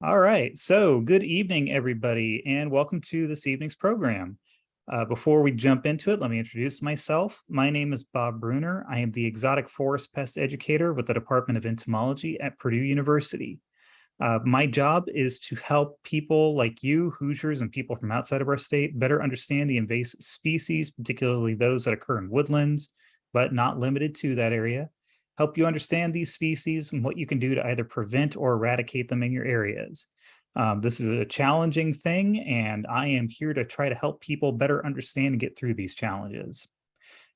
All right, so good evening, everybody, and welcome to this evening's program. Before we jump into it, let me introduce myself. My name is Bob Bruner. I am the exotic forest pest educator with the Department of Entomology at Purdue University. My job is to help people like you, Hoosiers, and people from outside of our state better understand the invasive species, particularly those that occur in woodlands, but not limited to that area. Help you understand these species and what you can do to either prevent or eradicate them in your areas. This is a challenging thing, and I am here to try to help people better understand and get through these challenges.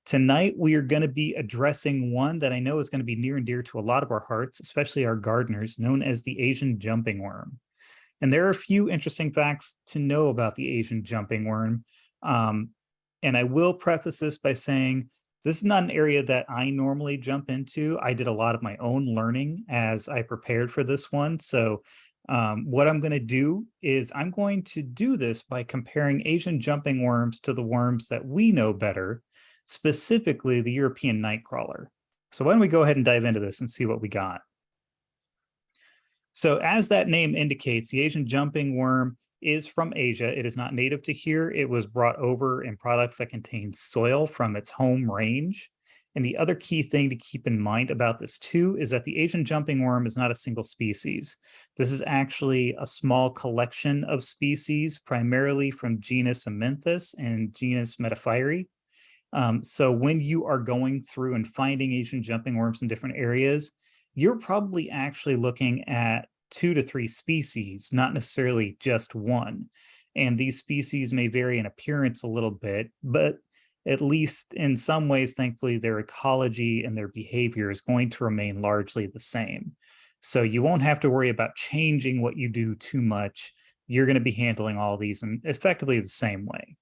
Tonight, we are going to be addressing one that I know is going to be near and dear to a lot of our hearts, especially our gardeners, known as the Asian jumping worm. And there are a few interesting facts to know about the Asian jumping worm. And I will preface this by saying this is not an area that I normally jump into. I did a lot of my own learning as I prepared for this one. So what I'm going to do is I'm going to do this by comparing Asian jumping worms to the worms that we know better, specifically the European nightcrawler. So why don't we go ahead and dive into this and see what we got. So as that name indicates, the Asian jumping worm is from Asia. It is not native to here. It was brought over in products that contain soil from its home range. And the other key thing to keep in mind about this too is that the Asian jumping worm is not a single species. This is actually a small collection of species, primarily from genus Amenthus and genus Metaphyri. So when you are going through and finding Asian jumping worms in different areas, you're probably actually looking at 2 to 3 species, not necessarily just one. And these species may vary in appearance a little bit, but at least in some ways, thankfully, their ecology and their behavior is going to remain largely the same. So you won't have to worry about changing what you do too much. You're going to be handling all these in effectively the same way.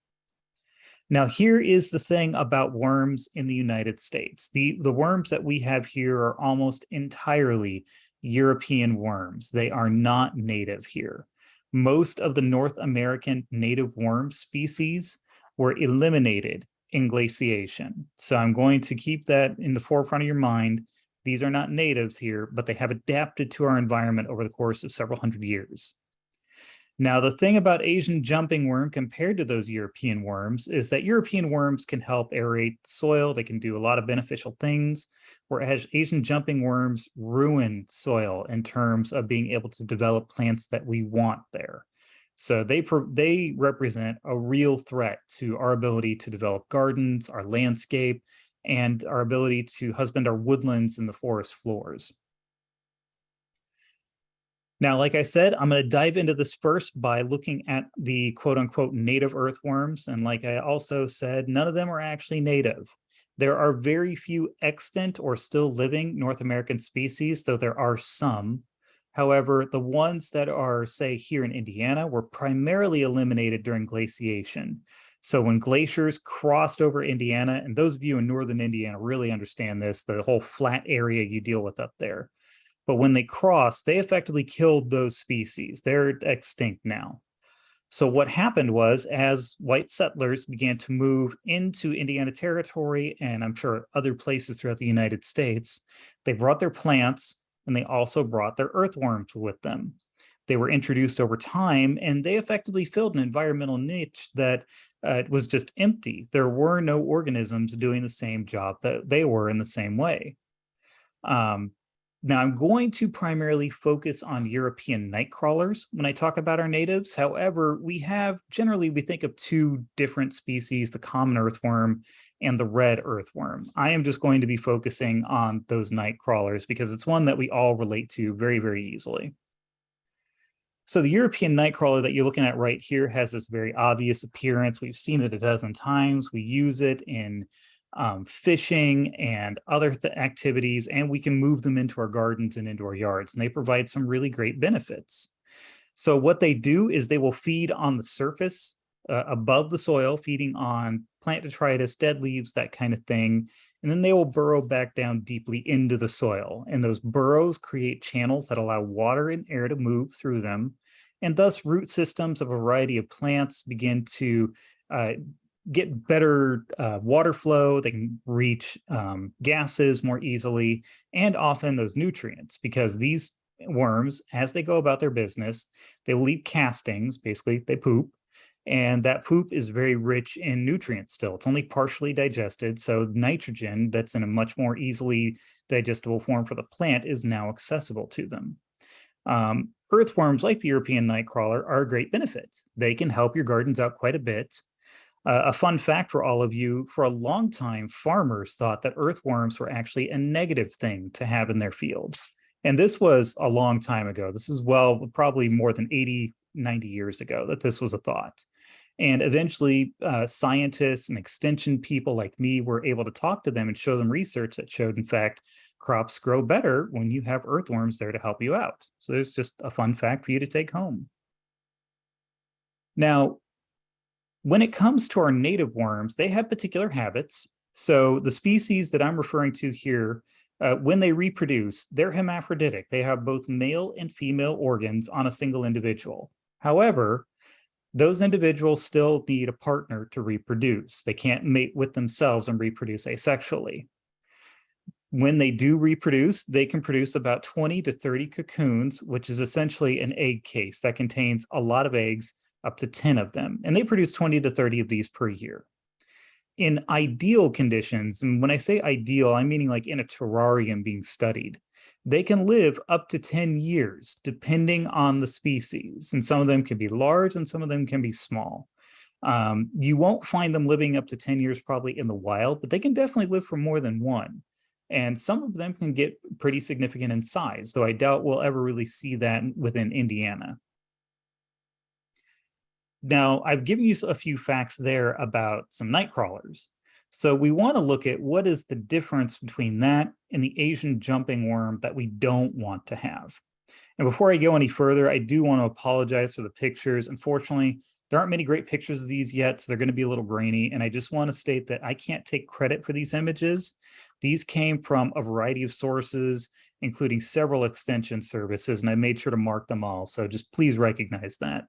Now, here is the thing about worms in the United States. The worms that we have here are almost entirely European worms. They are not native here. Most of the North American native worm species were eliminated in glaciation. So I'm going to keep that in the forefront of your mind. These are not natives here, but they have adapted to our environment over the course of several hundred years. Now, the thing about Asian jumping worm compared to those European worms is that European worms can help aerate soil. They can do a lot of beneficial things, whereas Asian jumping worms ruin soil in terms of being able to develop plants that we want there. So they represent a real threat to our ability to develop gardens, our landscape, and our ability to husband our woodlands and the forest floors. Now, like I said, I'm going to dive into this first by looking at the quote unquote native earthworms. And like I also said, none of them are actually native. There are very few extant or still living North American species, though there are some. However, the ones that are, say, here in Indiana were primarily eliminated during glaciation. So when glaciers crossed over Indiana, and those of you in northern Indiana really understand this, the whole flat area you deal with up there. But when they crossed, they effectively killed those species. They're extinct now. So what happened was, as white settlers began to move into Indiana territory, and I'm sure other places throughout the United States, they brought their plants and they also brought their earthworms with them. They were introduced over time, and they effectively filled an environmental niche that was just empty. There were no organisms doing the same job that they were in the same way. Now, I'm going to primarily focus on European nightcrawlers when I talk about our natives. However, we think of 2 different species, the common earthworm and the red earthworm. I am just going to be focusing on those nightcrawlers because it's one that we all relate to very, very easily. So the European nightcrawler that you're looking at right here has this very obvious appearance. We've seen it a dozen times. We use it in fishing and other activities, and we can move them into our gardens and into our yards, and they provide some really great benefits. So what they do is they will feed on the surface above the soil, feeding on plant detritus, dead leaves, that kind of thing, and then they will burrow back down deeply into the soil, and those burrows create channels that allow water and air to move through them, and thus root systems of a variety of plants begin to get better water flow. They can reach gases more easily, and often those nutrients, because these worms, as they go about their business, they leave castings, basically they poop, and that poop is very rich in nutrients still. It's only partially digested, so nitrogen that's in a much more easily digestible form for the plant is now accessible to them. Earthworms, like the European nightcrawler, are great benefits. They can help your gardens out quite a bit. A fun fact for all of you, for a long time, farmers thought that earthworms were actually a negative thing to have in their field. And this was a long time ago. This is, well, probably more than 80, 90 years ago that this was a thought. And eventually, scientists and extension people like me were able to talk to them and show them research that showed, in fact, crops grow better when you have earthworms there to help you out. So it's just a fun fact for you to take home. Now, when it comes to our native worms, they have particular habits. So the species that I'm referring to here, when they reproduce, they're hermaphroditic. They have both male and female organs on a single individual. However, those individuals still need a partner to reproduce. They can't mate with themselves and reproduce asexually. When they do reproduce, they can produce about 20 to 30 cocoons, which is essentially an egg case that contains a lot of eggs, up to 10 of them. And they produce 20 to 30 of these per year. In ideal conditions, and when I say ideal, I'm meaning like in a terrarium being studied, they can live up to 10 years, depending on the species. And some of them can be large and some of them can be small. You won't find them living up to 10 years probably in the wild, but they can definitely live for more than one. And some of them can get pretty significant in size, though I doubt we'll ever really see that within Indiana. Now, I've given you a few facts there about some nightcrawlers. So we want to look at what is the difference between that and the Asian jumping worm that we don't want to have. And before I go any further, I do want to apologize for the pictures. Unfortunately, there aren't many great pictures of these yet, so they're going to be a little grainy. And I just want to state that I can't take credit for these images. These came from a variety of sources, including several extension services, and I made sure to mark them all. So just please recognize that.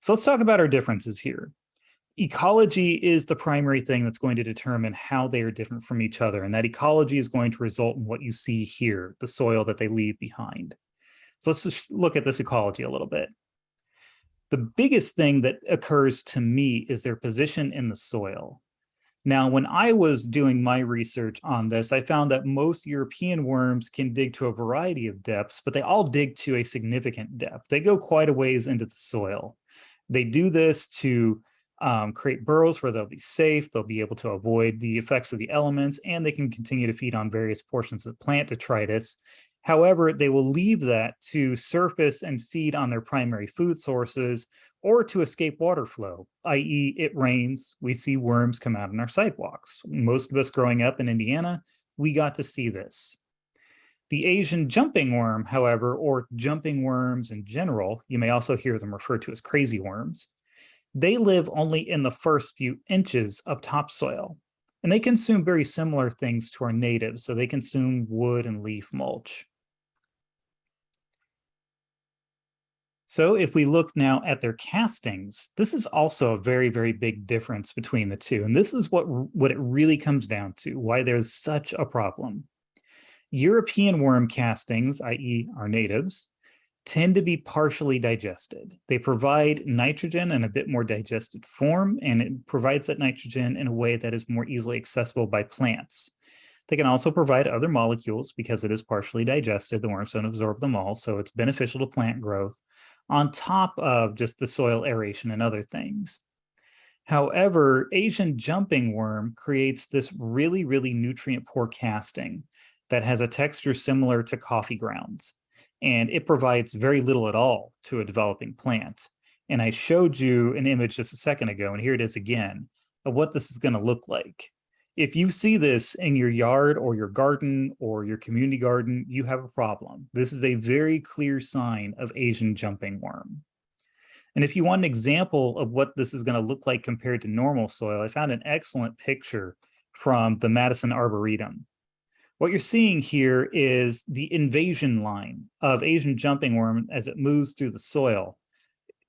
So let's talk about our differences here. Ecology is the primary thing that's going to determine how they are different from each other, and that ecology is going to result in what you see here, the soil that they leave behind. So let's just look at this ecology a little bit. The biggest thing that occurs to me is their position in the soil. Now, when I was doing my research on this, I found that most European worms can dig to a variety of depths, but they all dig to a significant depth. They go quite a ways into the soil. They do this to create burrows where they'll be safe, they'll be able to avoid the effects of the elements, and they can continue to feed on various portions of plant detritus. However, they will leave that to surface and feed on their primary food sources or to escape water flow, i.e. it rains, we see worms come out on our sidewalks. Most of us growing up in Indiana, we got to see this. The Asian jumping worm, however, or jumping worms in general, you may also hear them referred to as crazy worms, they live only in the first few inches of topsoil. And they consume very similar things to our natives, so they consume wood and leaf mulch. So if we look now at their castings, this is also a very, very big difference between the two. And this is what it really comes down to, why there's such a problem. European worm castings, i.e. our natives, tend to be partially digested. They provide nitrogen in a bit more digested form, and it provides that nitrogen in a way that is more easily accessible by plants. They can also provide other molecules because it is partially digested. The worms don't absorb them all, so it's beneficial to plant growth on top of just the soil aeration and other things. However, Asian jumping worm creates this really, really nutrient-poor casting that has a texture similar to coffee grounds, and it provides very little at all to a developing plant. And I showed you an image just a second ago, and here it is again, of what this is going to look like. If you see this in your yard or your garden or your community garden, you have a problem. This is a very clear sign of Asian jumping worm. And if you want an example of what this is going to look like compared to normal soil, I found an excellent picture from the Madison Arboretum. What you're seeing here is the invasion line of Asian jumping worm as it moves through the soil,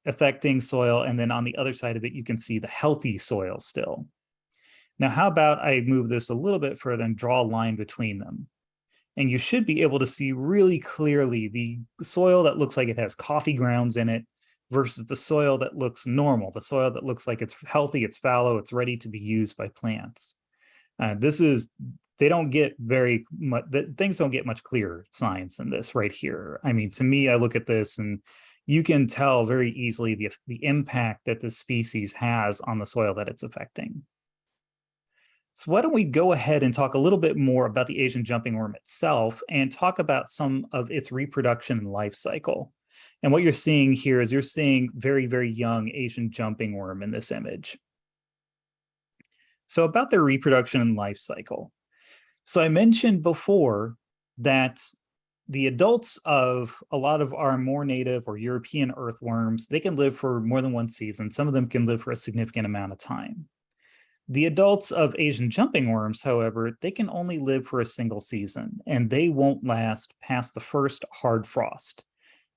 affecting soil, and then on the other side of it, you can see the healthy soil still. Now, how about I move this a little bit further and draw a line between them? And you should be able to see really clearly the soil that looks like it has coffee grounds in it versus the soil that looks normal, the soil that looks like it's healthy, it's fallow, it's ready to be used by plants. They don't get very much, things don't get much clearer science than this right here. I mean, to me, I look at this and you can tell very easily the impact that this species has on the soil that it's affecting. So why don't we go ahead and talk a little bit more about the Asian jumping worm itself and talk about some of its reproduction and life cycle. And what you're seeing here is you're seeing very, very young Asian jumping worm in this image. So about their reproduction and life cycle. So I mentioned before that the adults of a lot of our more native or European earthworms, they can live for more than one season. Some of them can live for a significant amount of time. The adults of Asian jumping worms, however, they can only live for a single season, and they won't last past the first hard frost.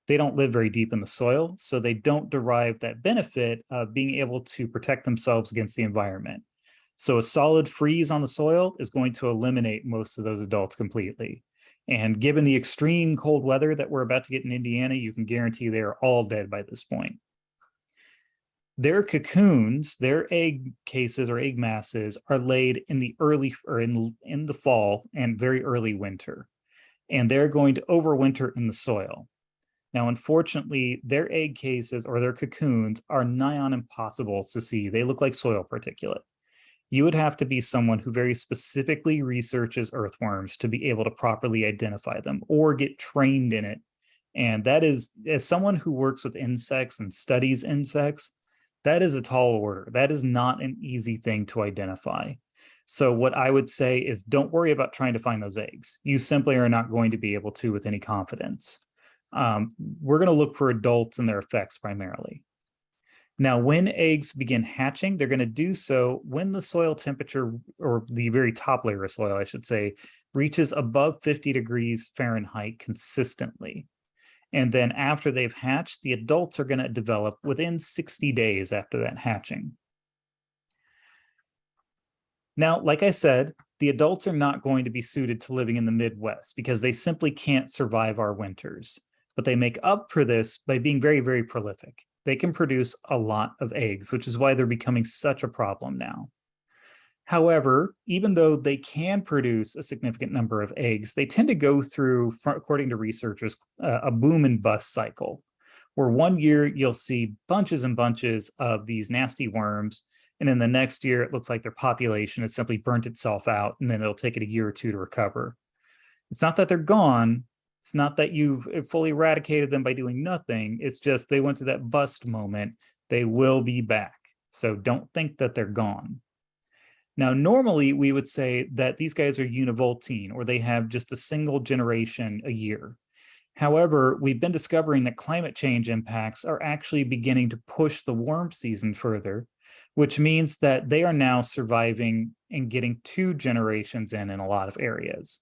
They don't live very deep in the soil, so they don't derive that benefit of being able to protect themselves against the environment. So a solid freeze on the soil is going to eliminate most of those adults completely. And given the extreme cold weather that we're about to get in Indiana, you can guarantee they are all dead by this point. Their cocoons, their egg cases or egg masses are laid in the early or in the fall and very early winter. And they're going to overwinter in the soil. Now, unfortunately, their egg cases or their cocoons are nigh on impossible to see. They look like soil particulate. You would have to be someone who very specifically researches earthworms to be able to properly identify them or get trained in it. And that is, as someone who works with insects and studies insects, that is a tall order. That is not an easy thing to identify. So what I would say is don't worry about trying to find those eggs. You simply are not going to be able to with any confidence. We're going to look for adults and their effects primarily. Now, when eggs begin hatching, they're going to do so when the soil temperature, or the very top layer of soil, I should say, reaches above 50 degrees Fahrenheit consistently. And then after they've hatched, the adults are going to develop within 60 days after that hatching. Now, like I said, the adults are not going to be suited to living in the Midwest because they simply can't survive our winters. But they make up for this by being very, very prolific. They can produce a lot of eggs, which is why they're becoming such a problem now. However, even though they can produce a significant number of eggs, they tend to go through, according to researchers, a boom and bust cycle, where one year you'll see bunches and bunches of these nasty worms, and then the next year it looks like their population has simply burnt itself out, and then it'll take it a year or two to recover. It's not that they're gone. It's not that you've fully eradicated them by doing nothing. It's just they went through that bust moment. They will be back. So don't think that they're gone. Now, normally we would say that these guys are univoltine, or they have just a single generation a year. However, we've been discovering that climate change impacts are actually beginning to push the warm season further, which means that they are now surviving and getting 2 generations in a lot of areas.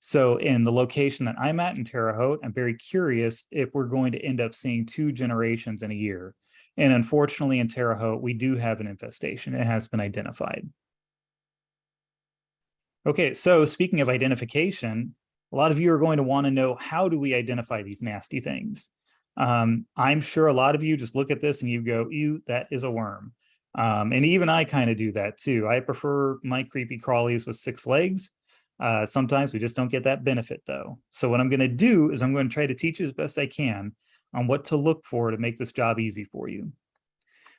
So in the location that I'm at in Terre Haute, I'm very curious if we're going to end up seeing 2 generations in a year. And unfortunately in Terre Haute, we do have an infestation. It has been identified. Okay, so speaking of identification, a lot of you are going to want to know, how do we identify these nasty things? I'm sure a lot of you just look at this and you go, ew, that is a worm. And even I kind of do that too. I prefer my creepy crawlies with 6 legs. Sometimes we just don't get that benefit though. So what I'm going to do is I'm going to try to teach you as best I can on what to look for to make this job easy for you.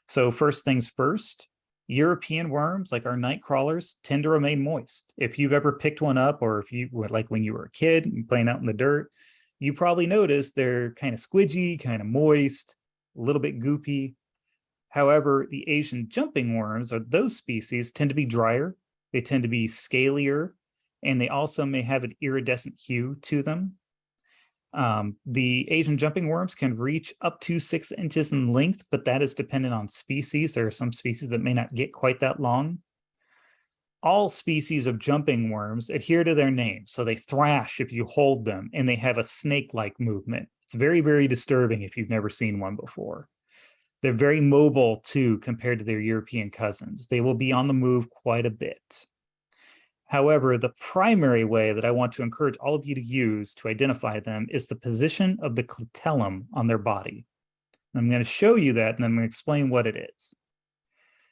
So first things first, European worms, like our nightcrawlers, tend to remain moist. If you've ever picked one up, or if you, like when you were a kid and playing out in the dirt, you probably noticed they're kind of squidgy, kind of moist, a little bit goopy. However, the Asian jumping worms, or those species, tend to be drier. They tend to be scalier, and they also may have an iridescent hue to them. The Asian jumping worms can reach up to 6 inches in length, but that is dependent on species. There are some species that may not get quite that long. All species of jumping worms adhere to their name, so they thrash if you hold them, and they have a snake-like movement. It's very, very disturbing if you've never seen one before. They're very mobile too compared to their European cousins. They will be on the move quite a bit. However, the primary way that I want to encourage all of you to use to identify them is the position of the clitellum on their body. I'm going to show you that, and I'm going to explain what it is.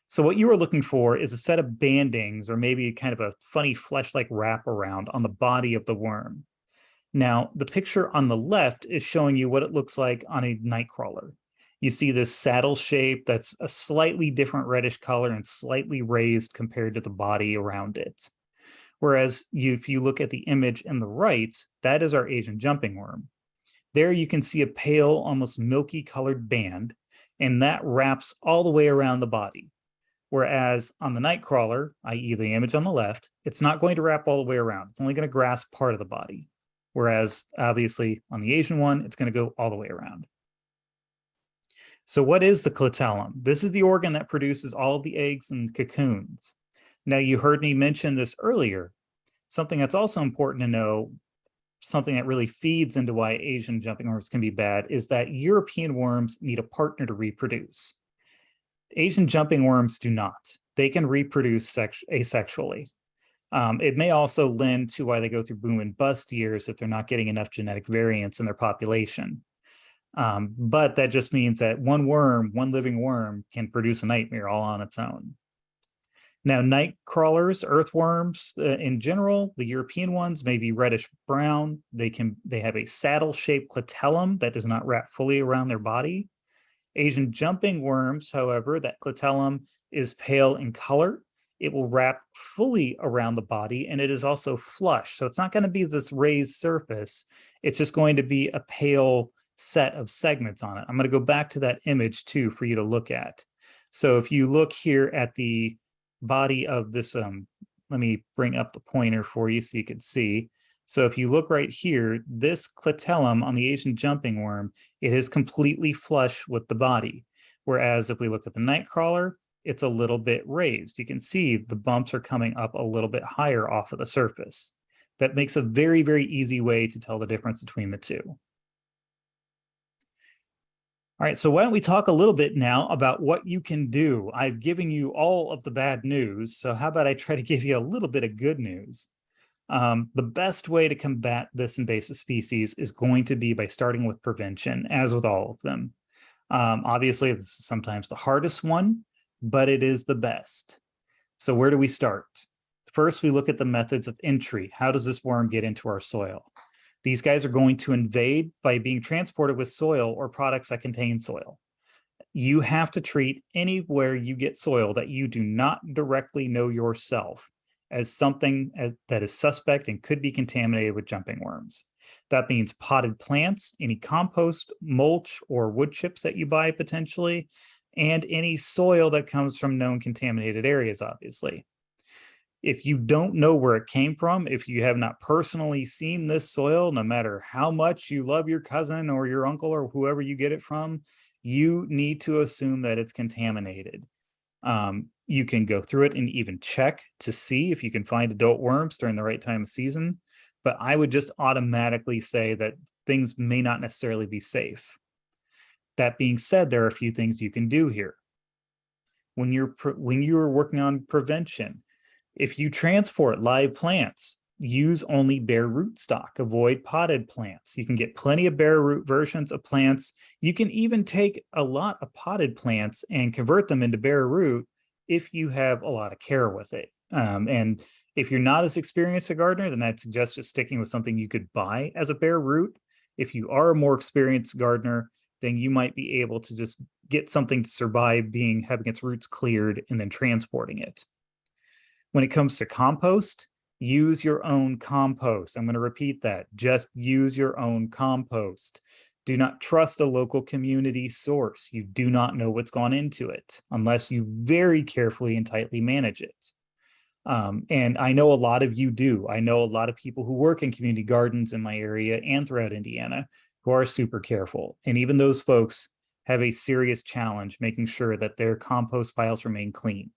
So what you are looking for is a set of bandings, or maybe kind of a funny flesh-like wraparound on the body of the worm. Now, the picture on the left is showing you what it looks like on a nightcrawler. You see this saddle shape that's a slightly different reddish color and slightly raised compared to the body around it. Whereas if you look at the image on the right, that is our Asian jumping worm. There you can see a pale, almost milky colored band, and that wraps all the way around the body. Whereas on the nightcrawler, i.e. the image on the left, it's not going to wrap all the way around. It's only going to grasp part of the body. Whereas obviously on the Asian one, it's going to go all the way around. So what is the clitellum? This is the organ that produces all of the eggs and cocoons. Now, you heard me mention this earlier. Something that's also important to know, something that really feeds into why Asian jumping worms can be bad, is that European worms need a partner to reproduce. Asian jumping worms do not. They can reproduce asexually. It may also lend to why they go through boom and bust years if they're not getting enough genetic variance in their population. But that just means that one living worm, can produce a nightmare all on its own. Now, nightcrawlers, earthworms in general, the European ones may be reddish brown. They have a saddle-shaped clitellum that does not wrap fully around their body. Asian jumping worms, however, that clitellum is pale in color. It will wrap fully around the body, and it is also flush. So it's not going to be this raised surface. It's just going to be a pale set of segments on it. I'm going to go back to that image too for you to look at. So if you look here at the body of this, let me bring up the pointer for you so you can see. So if you look right here, this clitellum on the Asian jumping worm, it is completely flush with the body. Whereas if we look at the nightcrawler, it's a little bit raised. You can see the bumps are coming up a little bit higher off of the surface. That makes a very, very easy way to tell the difference between the two. All right, so why don't we talk a little bit now about what you can do? I've given you all of the bad news, so how about I try to give you a little bit of good news? The best way to combat this invasive species is going to be by starting with prevention, as with all of them. Obviously, this is sometimes the hardest one, but it is the best. So where do we start? First, we look at the methods of entry. How does this worm get into our soil? These guys are going to invade by being transported with soil or products that contain soil. You have to treat anywhere you get soil that you do not directly know yourself as something that is suspect and could be contaminated with jumping worms. That means potted plants, any compost, mulch, or wood chips that you buy potentially, and any soil that comes from known contaminated areas, obviously. If you don't know where it came from, if you have not personally seen this soil, no matter how much you love your cousin or your uncle or whoever you get it from, you need to assume that it's contaminated. You can go through it and even check to see if you can find adult worms during the right time of season, but I would just automatically say that things may not necessarily be safe. That being said, there are a few things you can do here. When you're working on prevention, if you transport live plants, use only bare rootstock. Avoid potted plants. You can get plenty of bare root versions of plants. You can even take a lot of potted plants and convert them into bare root if you have a lot of care with it. And if you're not as experienced a gardener, then I'd suggest just sticking with something you could buy as a bare root. If you are a more experienced gardener, then you might be able to just get something to survive having its roots cleared and then transporting it. When it comes to compost, use your own compost. I'm going to repeat that. Just use your own compost. Do not trust a local community source. You do not know what's gone into it unless you very carefully and tightly manage it. And I know a lot of you do. I know a lot of people who work in community gardens in my area and throughout Indiana who are super careful. And even those folks have a serious challenge making sure that their compost piles remain clean.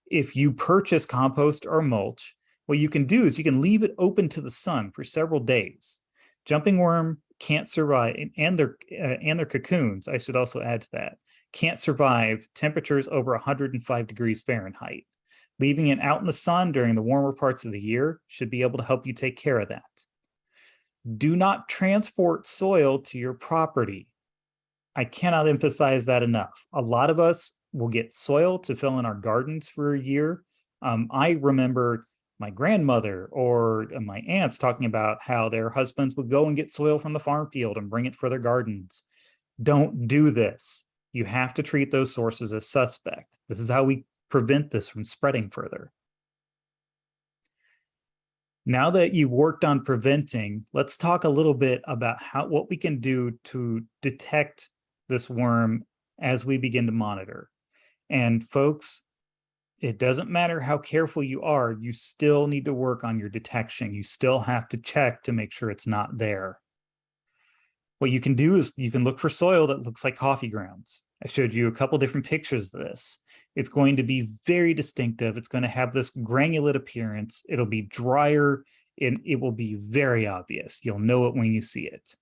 If you purchase compost or mulch, what you can do is you can leave it open to the sun for several days. Jumping worm can't survive, and their cocoons, I should also add to that, can't survive temperatures over 105 degrees Fahrenheit. Leaving it out in the sun during the warmer parts of the year should be able to help you take care of that. Do not transport soil to your property. I cannot emphasize that enough. A lot of us will get soil to fill in our gardens for a year. I remember my grandmother or my aunts talking about how their husbands would go and get soil from the farm field and bring it for their gardens. Don't do this. You have to treat those sources as suspect. This is how we prevent this from spreading further. Now that you've worked on preventing, let's talk a little bit about what we can do to detect this worm as we begin to monitor. And folks, it doesn't matter how careful you are, you still need to work on your detection. You still have to check to make sure it's not there. What you can do is you can look for soil that looks like coffee grounds. I showed you a couple different pictures of this. It's going to be very distinctive. It's going to have this granulate appearance. It'll be drier and it will be very obvious. You'll know it when you see it.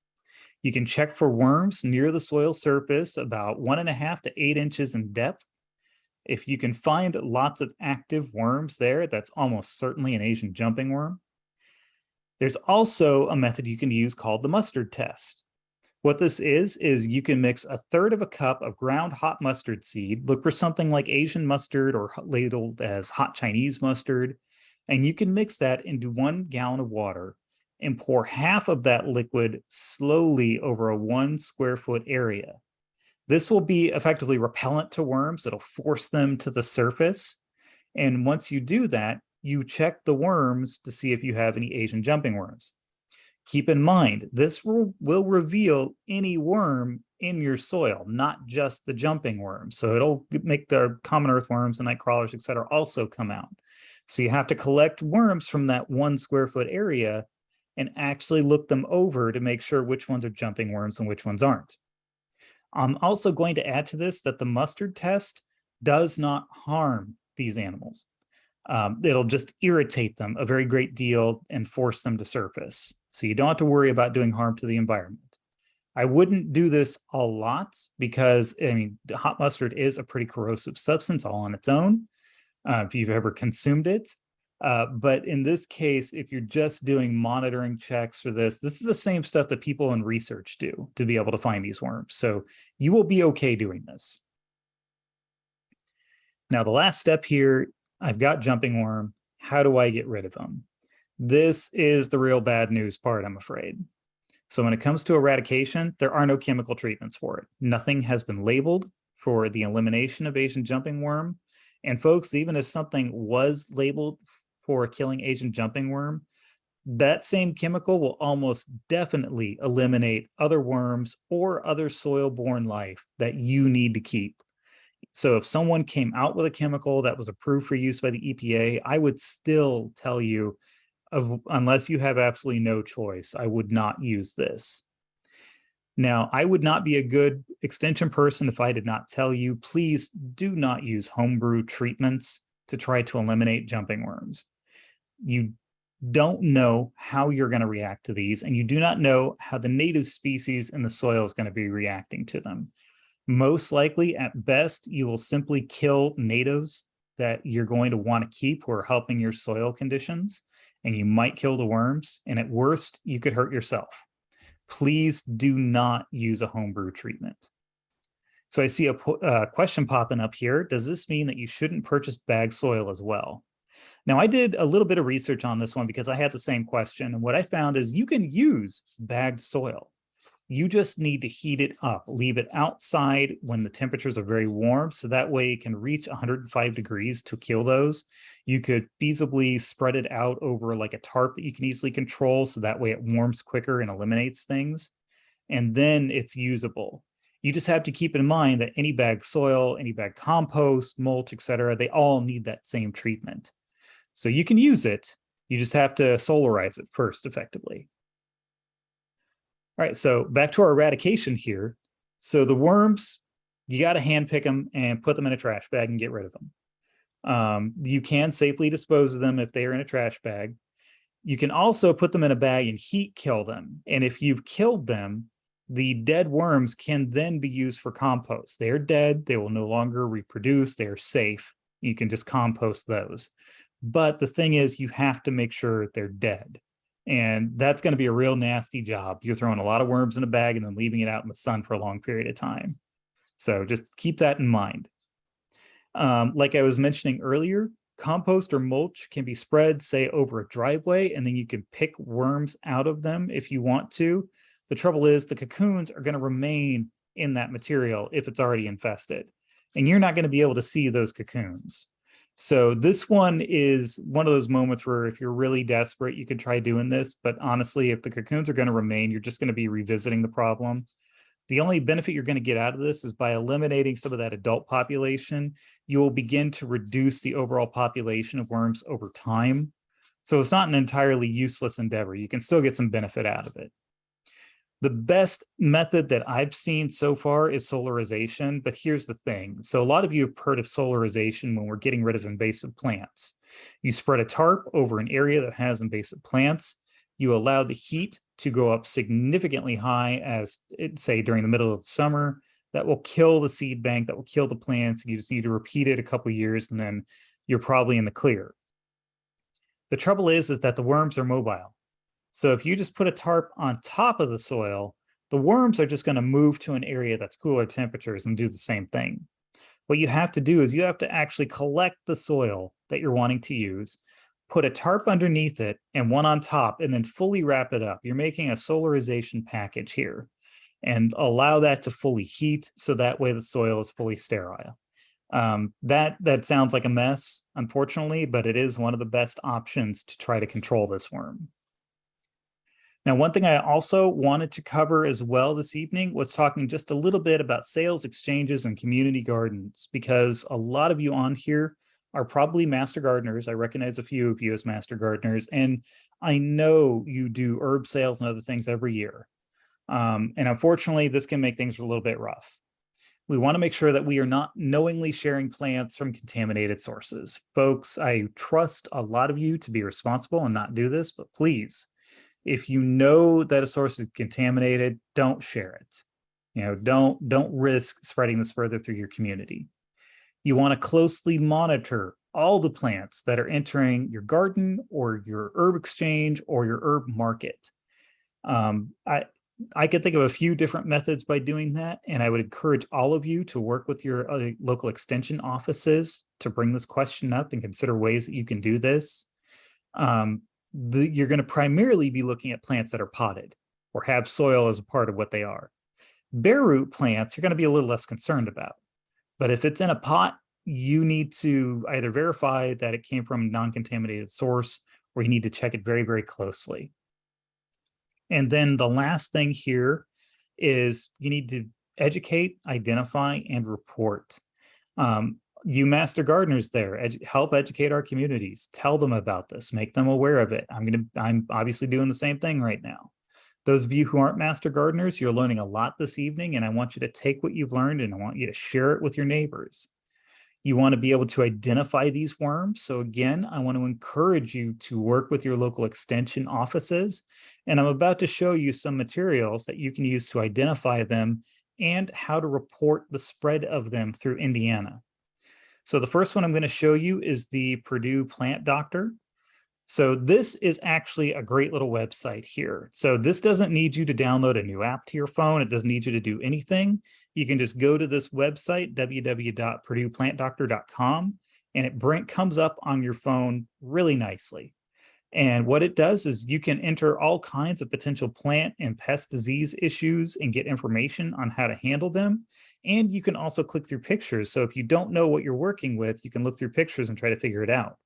You can check for worms near the soil surface about 1.5 to 8 inches in depth. If you can find lots of active worms there, that's almost certainly an Asian jumping worm. There's also a method you can use called the mustard test. What this is you can mix 1/3 cup of ground hot mustard seed, look for something like Asian mustard or labeled as hot Chinese mustard, and you can mix that into 1 gallon of water and pour half of that liquid slowly over a 1 square foot area. This will be effectively repellent to worms. It'll force them to the surface. And once you do that, you check the worms to see if you have any Asian jumping worms. Keep in mind, this will reveal any worm in your soil, not just the jumping worms. So it'll make the common earthworms and nightcrawlers, et cetera, also come out. So you have to collect worms from that 1 square foot area and actually look them over to make sure which ones are jumping worms and which ones aren't. I'm also going to add to this that the mustard test does not harm these animals. It'll just irritate them a very great deal and force them to surface. So you don't have to worry about doing harm to the environment. I wouldn't do this a lot because, I mean, hot mustard is a pretty corrosive substance all on its own, if you've ever consumed it. But in this case, if you're just doing monitoring checks for this is the same stuff that people in research do to be able to find these worms. So you will be okay doing this. Now, the last step here, I've got jumping worm. How do I get rid of them? This is the real bad news part, I'm afraid. So when it comes to eradication, there are no chemical treatments for it. Nothing has been labeled for the elimination of Asian jumping worm. And folks, even if something was labeled for killing Asian jumping worm, that same chemical will almost definitely eliminate other worms or other soil-borne life that you need to keep. So if someone came out with a chemical that was approved for use by the EPA, I would still tell you, unless you have absolutely no choice, I would not use this. Now, I would not be a good extension person if I did not tell you, please do not use homebrew treatments to try to eliminate jumping worms. You don't know how you're going to react to these, and you do not know how the native species in the soil is going to be reacting to them. Most likely, at best, you will simply kill natives that you're going to want to keep who are helping your soil conditions, and you might kill the worms, and at worst, you could hurt yourself. Please do not use a homebrew treatment. So I see a question popping up here. Does this mean that you shouldn't purchase bagged soil as well? Now, I did a little bit of research on this one because I had the same question. And what I found is you can use bagged soil. You just need to heat it up, leave it outside when the temperatures are very warm. So that way it can reach 105 degrees to kill those. You could feasibly spread it out over like a tarp that you can easily control. So that way it warms quicker and eliminates things. And then it's usable. You just have to keep in mind that any bagged soil, any bagged compost, mulch, etc., they all need that same treatment. So you can use it. You just have to solarize it first effectively. All right, so back to our eradication here. So the worms, you got to hand pick them and put them in a trash bag and get rid of them. You can safely dispose of them if they are in a trash bag. You can also put them in a bag and heat kill them. And if you've killed them, the dead worms can then be used for compost. They are dead. They will no longer reproduce. They are safe. You can just compost those. But the thing is, you have to make sure they're dead. And that's going to be a real nasty job. You're throwing a lot of worms in a bag and then leaving it out in the sun for a long period of time. So just keep that in mind. Like I was mentioning earlier, compost or mulch can be spread, say, over a driveway, and then you can pick worms out of them if you want to. The trouble is the cocoons are going to remain in that material if it's already infested, and you're not going to be able to see those cocoons. So this one is one of those moments where if you're really desperate, you could try doing this. But honestly, if the cocoons are going to remain, you're just going to be revisiting the problem. The only benefit you're going to get out of this is by eliminating some of that adult population, you will begin to reduce the overall population of worms over time. So it's not an entirely useless endeavor. You can still get some benefit out of it. The best method that I've seen so far is solarization, but here's the thing. So a lot of you have heard of solarization when we're getting rid of invasive plants. You spread a tarp over an area that has invasive plants. You allow the heat to go up significantly high as, say, during the middle of the summer. That will kill the seed bank, that will kill the plants. You just need to repeat it a couple of years and then you're probably in the clear. The trouble is that the worms are mobile. So if you just put a tarp on top of the soil, the worms are just going to move to an area that's cooler temperatures and do the same thing. What you have to do is you have to actually collect the soil that you're wanting to use, put a tarp underneath it and one on top, and then fully wrap it up. You're making a solarization package here, and allow that to fully heat so that way the soil is fully sterile. That sounds like a mess, unfortunately, but it is one of the best options to try to control this worm. Now, one thing I also wanted to cover as well this evening was talking just a little bit about sales exchanges and community gardens, because a lot of you on here are probably master gardeners. I recognize a few of you as master gardeners, and I know you do herb sales and other things every year. And unfortunately, this can make things a little bit rough. We want to make sure that we are not knowingly sharing plants from contaminated sources. Folks, I trust a lot of you to be responsible and not do this, but please, if you know that a source is contaminated, don't share it. You know, don't risk spreading this further through your community. You want to closely monitor all the plants that are entering your garden or your herb exchange or your herb market. I could think of a few different methods by doing that, and I would encourage all of you to work with your local extension offices to bring this question up and consider ways that you can do this. You're going to primarily be looking at plants that are potted or have soil as a part of what they are. Bare root plants you're going to be a little less concerned about. But if it's in a pot, you need to either verify that it came from a non-contaminated source, or you need to check it very, very closely. And then the last thing here is you need to educate, identify, and report. You master gardeners there, help educate our communities, tell them about this, make them aware of it. I'm obviously doing the same thing right now. Those of you who aren't master gardeners, you're learning a lot this evening, and I want you to take what you've learned and I want you to share it with your neighbors. You want to be able to identify these worms. So again, I want to encourage you to work with your local extension offices. And I'm about to show you some materials that you can use to identify them and how to report the spread of them through Indiana. So the first one I'm going to show you is the PURDUE Plant Doctor. So this is actually a great little website here. So this doesn't need you to download a new app to your phone. It doesn't need you to do anything. You can just go to this website, www.purdueplantdoctor.com, and it comes up on your phone really nicely. And what it does is you can enter all kinds of potential plant and pest disease issues and get information on how to handle them. And you can also click through pictures. So if you don't know what you're working with, you can look through pictures and try to figure it out.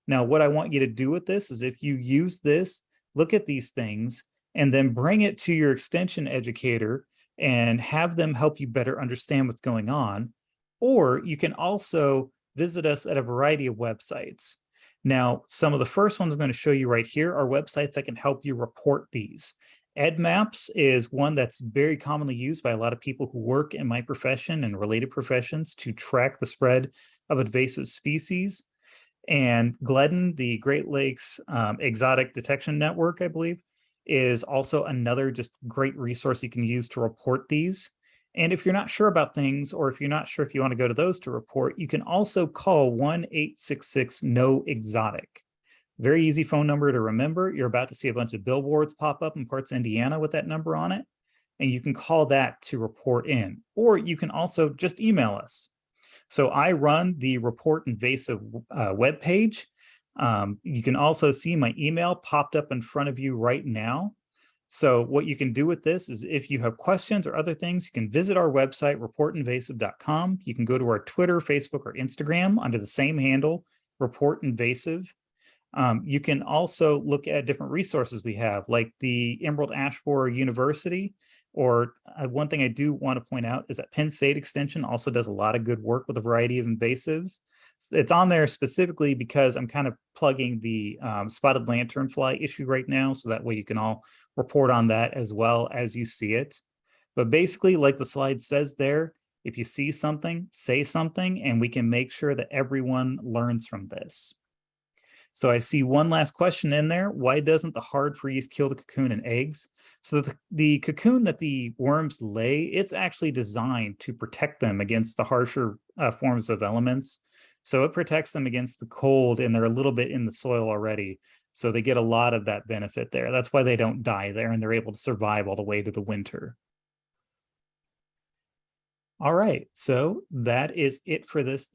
Now, what I want you to do with this is if you use this, look at these things, and then bring it to your extension educator and have them help you better understand what's going on. Or you can also visit us at a variety of websites. Now, some of the first ones I'm going to show you right here are websites that can help you report these. EdMaps is one that's very commonly used by a lot of people who work in my profession and related professions to track the spread of invasive species. And GLEDN, the Great Lakes Exotic Detection Network, I believe, is also another just great resource you can use to report these. And if you're not sure about things, or if you're not sure if you want to go to those to report, you can also call 1-866-NO-EXOTIC. Very easy phone number to remember. You're about to see a bunch of billboards pop up in parts of Indiana with that number on it. And you can call that to report in, or you can also just email us. So I run the Report Invasive webpage. You can also see my email popped up in front of you right now. So what you can do with this is, if you have questions or other things, you can visit our website, reportinvasive.com. You can go to our Twitter, Facebook, or Instagram under the same handle, Report Invasive. You can also look at different resources we have, like the Emerald Ash Borer University, or one thing I do want to point out is that Penn State Extension also does a lot of good work with a variety of invasives. It's on there specifically because I'm kind of plugging the spotted lanternfly issue right now, so that way you can all report on that as well as you see it. But basically, like the slide says there, if you see something, say something, and we can make sure that everyone learns from this. So I see one last question in there. Why doesn't the hard freeze kill the cocoon and eggs? So the cocoon that the worms lay, it's actually designed to protect them against the harsher forms of elements. So it protects them against the cold, and they're a little bit in the soil already. So they get a lot of that benefit there. That's why they don't die there, and they're able to survive all the way to the winter. All right, so that is it for this